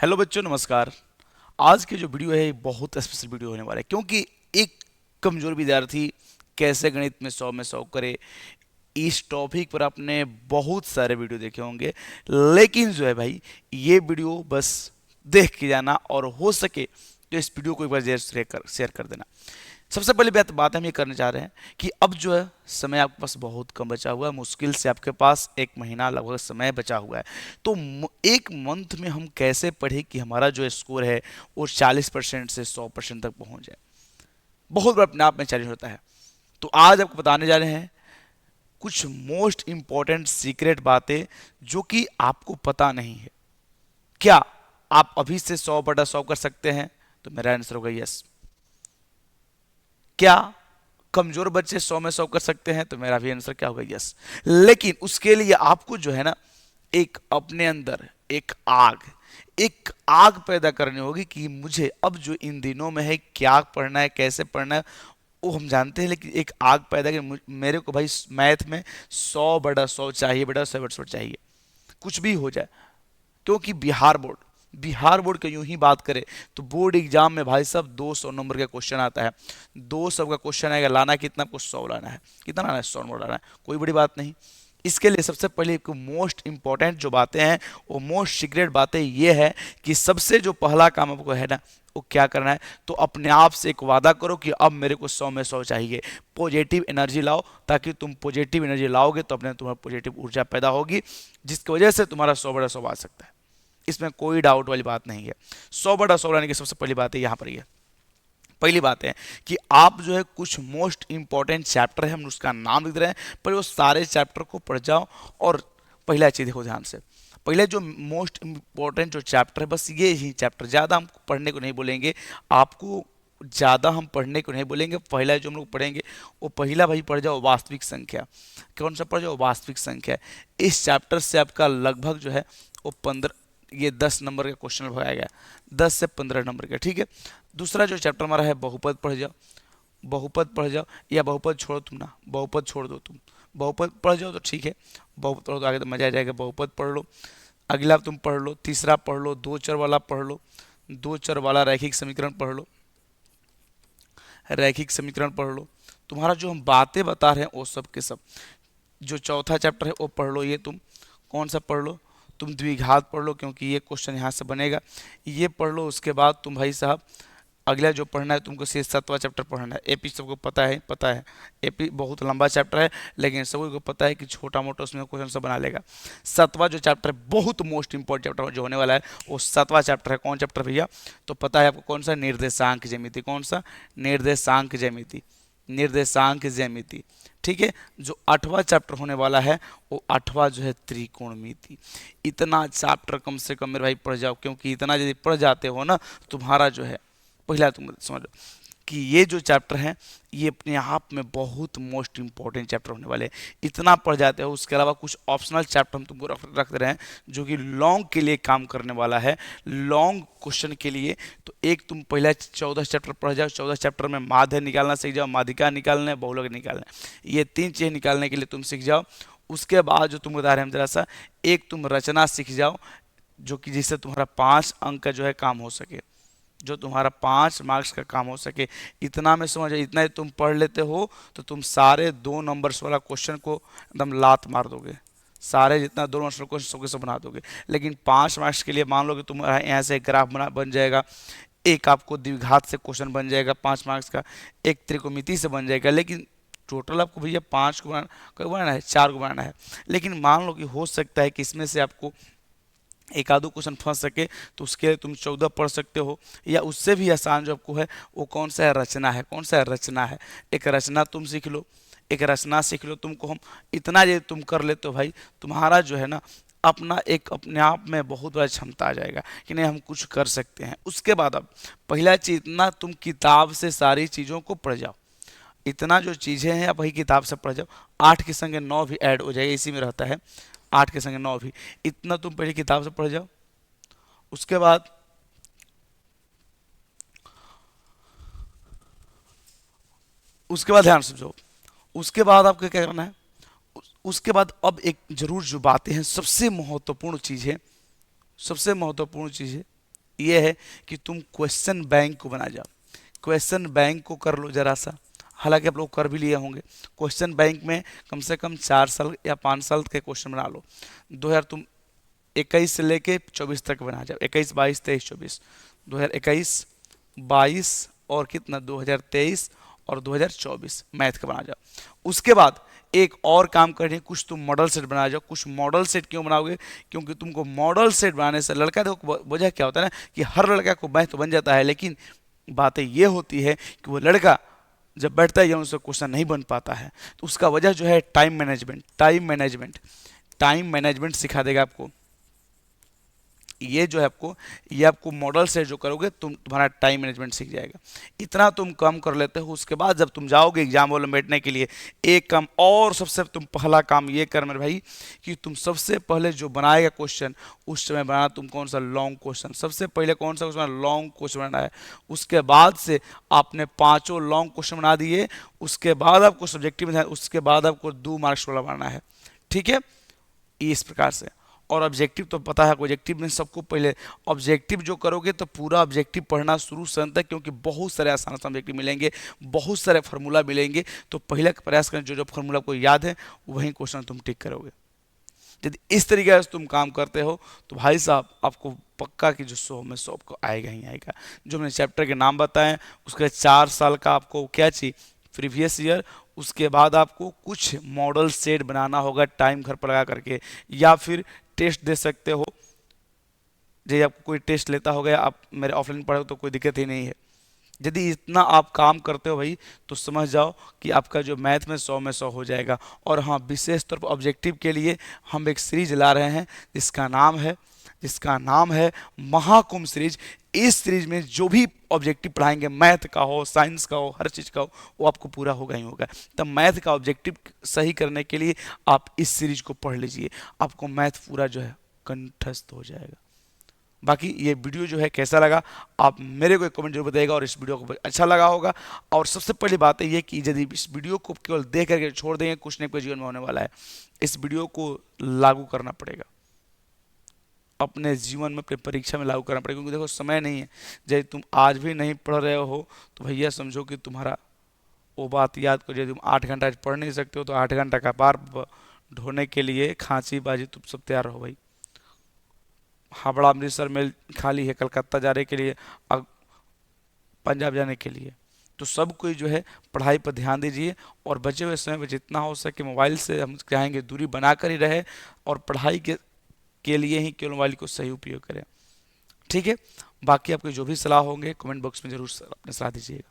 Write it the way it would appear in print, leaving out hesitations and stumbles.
Hello बच्चों, नमस्कार। आज की जो वीडियो है ये बहुत स्पेशल वीडियो होने वाला है, क्योंकि एक कमजोर विद्यार्थी कैसे गणित में 100 करे, इस टॉपिक पर आपने बहुत सारे वीडियो देखे होंगे। लेकिन जो है भाई, ये वीडियो बस देख के जाना, और हो सके तो इस वीडियो को एक बार शेयर कर देना। सबसे पहली बात हम ये करने जा रहे हैं कि अब जो है समय आपके पास बहुत कम बचा हुआ है। मुश्किल से आपके पास एक महीना लगभग समय बचा हुआ है। तो एक मंथ में हम कैसे पढ़े कि हमारा जो स्कोर है वो 40% से 100% तक पहुंच जाए। बहुत बड़ा अपने आप में चैलेंज होता है। तो आज आपको बताने जा रहे हैं कुछ मोस्ट इंपॉर्टेंट सीक्रेट बातें जो कि आपको पता नहीं है। क्या आप अभी से 100/100 कर सकते हैं? तो मेरा आंसर होगा यस। क्या कमजोर बच्चे 100 में 100 कर सकते हैं? तो मेरा भी आंसर क्या होगा? यस। लेकिन उसके लिए आपको जो है ना, एक अपने अंदर एक आग पैदा करनी होगी कि मुझे अब जो इन दिनों में है क्या पढ़ना है, कैसे पढ़ना है, वो हम जानते हैं। लेकिन एक आग पैदा कर, मेरे को भाई मैथ में 100/100 चाहिए बेटा, 100/100 चाहिए, कुछ भी हो जाए। क्योंकि बिहार बोर्ड का यूं ही बात करें तो बोर्ड एग्जाम में भाई साहब 200 नंबर का क्वेश्चन आता है। 200 का क्वेश्चन आएगा, लाना कितना? आपको 100 लाना है। कितना लाना है? 100 नंबर लाना है। कोई बड़ी बात नहीं। इसके लिए सबसे पहले मोस्ट इंपॉर्टेंट जो बातें हैं, वो मोस्ट सीक्रेट बातें ये है कि सबसे जो पहला काम आपको है ना, वो क्या करना है, तो अपने आप से एक वादा करो कि अब मेरे को 100 में 100 चाहिए। पॉजिटिव एनर्जी लाओ, ताकि तुम पॉजिटिव एनर्जी लाओगे तो अपने तुम्हारा पॉजिटिव ऊर्जा पैदा होगी, जिसकी वजह से तुम्हारा 100/100 आ सकता है। इसमें कोई डाउट वाली बात नहीं है। 100/100 लाने की सबसे पहली बात है यहाँ पर ये पहली बात है कि आप जो है कुछ मोस्ट इंपॉर्टेंट चैप्टर है, हम उसका नाम लिख रहे हैं, पर वो सारे चैप्टर को पढ़ जाओ। और पहला चीज देखो ध्यान से, पहले जो मोस्ट इंपॉर्टेंट जो चैप्टर है, बस ये ही चैप्टर, ज़्यादा हम पढ़ने को नहीं बोलेंगे आपको। ज़्यादा हम पढ़ने को नहीं बोलेंगे। पहला जो हम लोग पढ़ेंगे वो पहला भाई पढ़ जाओ वास्तविक संख्या। कौन सा पढ़ जाओ? वास्तविक संख्या। इस चैप्टर से आपका लगभग जो है वो 10 नंबर का क्वेश्चन भगाया गया, 10 से 15 नंबर का, ठीक है। दूसरा जो चैप्टर हमारा है बहुपद पढ़ जाओ। बहुपद पढ़ जाओ, या बहुपद छोड़ो तुम ना, बहुपद छोड़ दो तुम, बहुपद पढ़ जाओ तो ठीक है। बहुपद पढ़ो तो आगे तो मजा आ जाएगा। बहुपद पढ़ लो। अगला तुम पढ़ लो, तीसरा पढ़ लो, दो चर वाला पढ़ लो। दो चर वाला रैखिक समीकरण पढ़ लो। रैखिक समीकरण पढ़ लो। तुम्हारा जो हम बातें बता रहे हैं वो सब के सब। जो चौथा चैप्टर है वो पढ़ लो। ये तुम कौन सा पढ़ लो? तुम द्विघात पढ़ लो, क्योंकि ये क्वेश्चन यहाँ से बनेगा। ये पढ़ लो। उसके बाद तुम भाई साहब अगला जो पढ़ना है तुमको, से 7वां चैप्टर पढ़ना है। एपी सबको पता है। एपी बहुत लंबा चैप्टर है, लेकिन सभी को पता है कि छोटा मोटा उसमें क्वेश्चन सब बना लेगा। 7वां जो चैप्टर है, बहुत मोस्ट इंपॉर्टेंट चैप्टर जो होने वाला है, वो 7वां चैप्टर है। कौन चैप्टर भैया? तो पता है आपको कौन सा? निर्देशांक ज्यामिति। कौन सा? निर्देशांक ज्यामिति। निर्देशांक ज्यामिति, ठीक है। जो 8वां चैप्टर होने वाला है वो 8वां जो है त्रिकोणमिति। इतना चैप्टर कम से कम मेरे भाई पढ़ जाओ, क्योंकि इतना यदि पढ़ जाते हो ना, तुम्हारा जो है पहला तुम समझ लो कि ये जो चैप्टर हैं ये अपने आप में बहुत मोस्ट इंपॉर्टेंट चैप्टर होने वाले हैं। इतना पढ़ जाते हो। उसके अलावा कुछ ऑप्शनल चैप्टर हम तुमको रख रहे हैं जो कि लॉन्ग के लिए काम करने वाला है, लॉन्ग क्वेश्चन के लिए। तो एक तुम पहला 14 चैप्टर पढ़ जाओ। 14 चैप्टर में माध्य निकालना सीख जाओ, माध्यिका निकालना है, बहुलक निकालना है। ये 3 चीज़ें निकालने के लिए तुम सीख जाओ। उसके बाद जो तुम बता रहे हैं हम जरा सा, एक तुम रचना सीख जाओ, जो कि जिससे तुम्हारा 5 अंक का जो है काम हो सके, जो तुम्हारा 5 मार्क्स का काम हो सके। इतना में समझ, इतना ही तुम पढ़ लेते हो तो तुम सारे 2 नंबर्स वाला क्वेश्चन को एकदम लात मार दोगे। सारे जितना 2 नंबर्स वाला क्वेश्चन सबके सब बना दोगे। लेकिन 5 मार्क्स के लिए मान लो कि तुम्हारा यहाँ से एक ग्राफ बन जाएगा, एक आपको द्विघात से क्वेश्चन बन जाएगा 5 मार्क्स का, एक त्रिकोणमिति से बन जाएगा। लेकिन टोटल आपको भैया 5 को बनाना है, 4 को बनाना है। लेकिन मान लो कि हो सकता है कि इसमें से आपको एक आधो क्वेश्चन फंस सके, तो उसके लिए तुम 14 पढ़ सकते हो। या उससे भी आसान जो आपको है वो कौन सा है? रचना है। कौन सा है? रचना है। एक रचना तुम सीख लो, एक रचना सीख लो। तुमको हम इतना यदि तुम कर लेते हो भाई, तुम्हारा जो है ना अपना एक अपने आप में बहुत बड़ा क्षमता आ जाएगा कि नहीं हम कुछ कर सकते हैं। उसके बाद अब पहला चीज, इतना तुम किताब से सारी चीज़ों को पढ़ जाओ। इतना जो चीज़ें हैं आप वही किताब से पढ़ जाओ। 8 के संगे 9 भी ऐड हो जाएगा, इसी में रहता है। 8 के संगे 9 भी, इतना तुम पहले किताब से पढ़ जाओ। उसके बाद ध्यान समझो। उसके बाद आपको क्या करना है? उसके बाद अब एक जरूर जो बातें हैं, सबसे महत्वपूर्ण चीज है, सबसे महत्वपूर्ण चीज है ये है कि तुम क्वेश्चन बैंक को बना जाओ, क्वेश्चन बैंक को कर लो जरा सा। हालांकि आप लोग कर भी लिए होंगे। क्वेश्चन बैंक में कम से कम 4 साल या 5 साल के क्वेश्चन बना लो। 2000 तुम 21 से लेके 24 तक बना जाओ, 21 22 23 24, 2021 22 और कितना 2023 और 2024 मैथ का बना जाओ। उसके बाद एक और काम करनी है, कुछ तुम मॉडल सेट बना जाओ। कुछ मॉडल सेट क्यों बनाओगे? क्योंकि तुमको मॉडल सेट बनाने से लड़का, देखो वजह क्या होता है ना कि हर लड़का को मैथ तो बन जाता है, लेकिन बातें ये होती है कि वो लड़का जब बैठता है या उससे क्वेश्चन नहीं बन पाता है। तो उसका वजह जो है टाइम मैनेजमेंट, टाइम मैनेजमेंट सिखा देगा आपको। ये जो है आपको, ये आपको मॉडल से जो करोगे तुम्हारा टाइम मैनेजमेंट सीख जाएगा। इतना तुम काम कर लेते हो, उसके बाद जब तुम जाओगे एग्जाम हॉल में बैठने के लिए, एक काम और, सबसे तुम पहला काम ये कर मेरे भाई कि तुम सबसे पहले जो बनाएगा क्वेश्चन, उस समय बनाना तुम कौन सा लॉन्ग क्वेश्चन। सबसे पहले कौन सा क्वेश्चन? लॉन्ग क्वेश्चन बनाना है। उसके बाद से आपने 5 लॉन्ग क्वेश्चन बना दिए, उसके बाद आपको सब्जेक्टिव में, उसके बाद आपको 2 मार्क्स वाला बनाना है। ठीक है, इस प्रकार से। और ऑब्जेक्टिव तो पता है, ऑब्जेक्टिव में सबको पहले ऑब्जेक्टिव जो करोगे तो पूरा ऑब्जेक्टिव पढ़ना शुरू से अंत तक, क्योंकि बहुत सारे आसान ऑब्जेक्टिव मिलेंगे, बहुत सारे फार्मूला मिलेंगे। तो पहले प्रयास करें जो जो फार्मूला को याद है वही क्वेश्चन तुम टिक करोगे। यदि इस तरीके से तुम काम करते हो तो भाई साहब आपको पक्का कि जो 100 में 100 आपको आएगा ही आएगा। जो मैंने चैप्टर के नाम बताएं, उसके 4 साल का आपको क्या चाहिए? Previous year. उसके बाद आपको कुछ मॉडल सेट बनाना होगा टाइम घर पर लगा करके, या फिर टेस्ट दे सकते हो। यदि आपको कोई टेस्ट लेता होगा, आप मेरे ऑफलाइन पढ़े हो तो कोई दिक्कत ही नहीं है। यदि इतना आप काम करते हो भाई तो समझ जाओ कि आपका जो मैथ में 100 में 100 हो जाएगा। और हाँ, विशेष तौर पर ऑब्जेक्टिव के लिए हम एक सीरीज ला रहे हैं जिसका नाम है महाकुंभ सीरीज। इस सीरीज में जो भी ऑब्जेक्टिव पढ़ाएंगे, मैथ का हो, साइंस का हो, हर चीज़ का हो, वो आपको पूरा होगा ही होगा। तब मैथ का ऑब्जेक्टिव सही करने के लिए आप इस सीरीज को पढ़ लीजिए, आपको मैथ पूरा जो है कंठस्थ हो जाएगा। बाकी ये वीडियो जो है कैसा लगा आप मेरे को एक कमेंट जरूर बताइएगा, और इस वीडियो को अच्छा लगा होगा। और सबसे पहली बात है ये कि यदि इस वीडियो को केवल देख करके छोड़ देंगे, कुछ नहीं कुछ जीवन में होने वाला है। इस वीडियो को लागू करना पड़ेगा अपने जीवन में, अपने परीक्षा में लागू करना पड़ेगा। क्योंकि देखो समय नहीं है, यदि तुम आज भी नहीं पढ़ रहे हो तो भैया समझो कि तुम्हारा वो बात याद करो, यदि तुम 8 घंटा आज पढ़ नहीं सकते हो तो 8 घंटा का पार ढोने के लिए खांसी बाजी तुम सब तैयार रहो भाई। हावड़ा अमृतसर मेल खाली है, कलकत्ता जाने के लिए, पंजाब जाने के लिए। तो सब कोई जो है पढ़ाई पर ध्यान दीजिए, और बचे हुए समय में जितना हो सके मोबाइल से हम चाहेंगे दूरी बना कर ही रहे, और पढ़ाई के लिए ही केवल मोबाइल को सही उपयोग करें। ठीक है, बाकी आपके जो भी सलाह होंगे कमेंट बॉक्स में जरूर अपने सलाह दीजिएगा।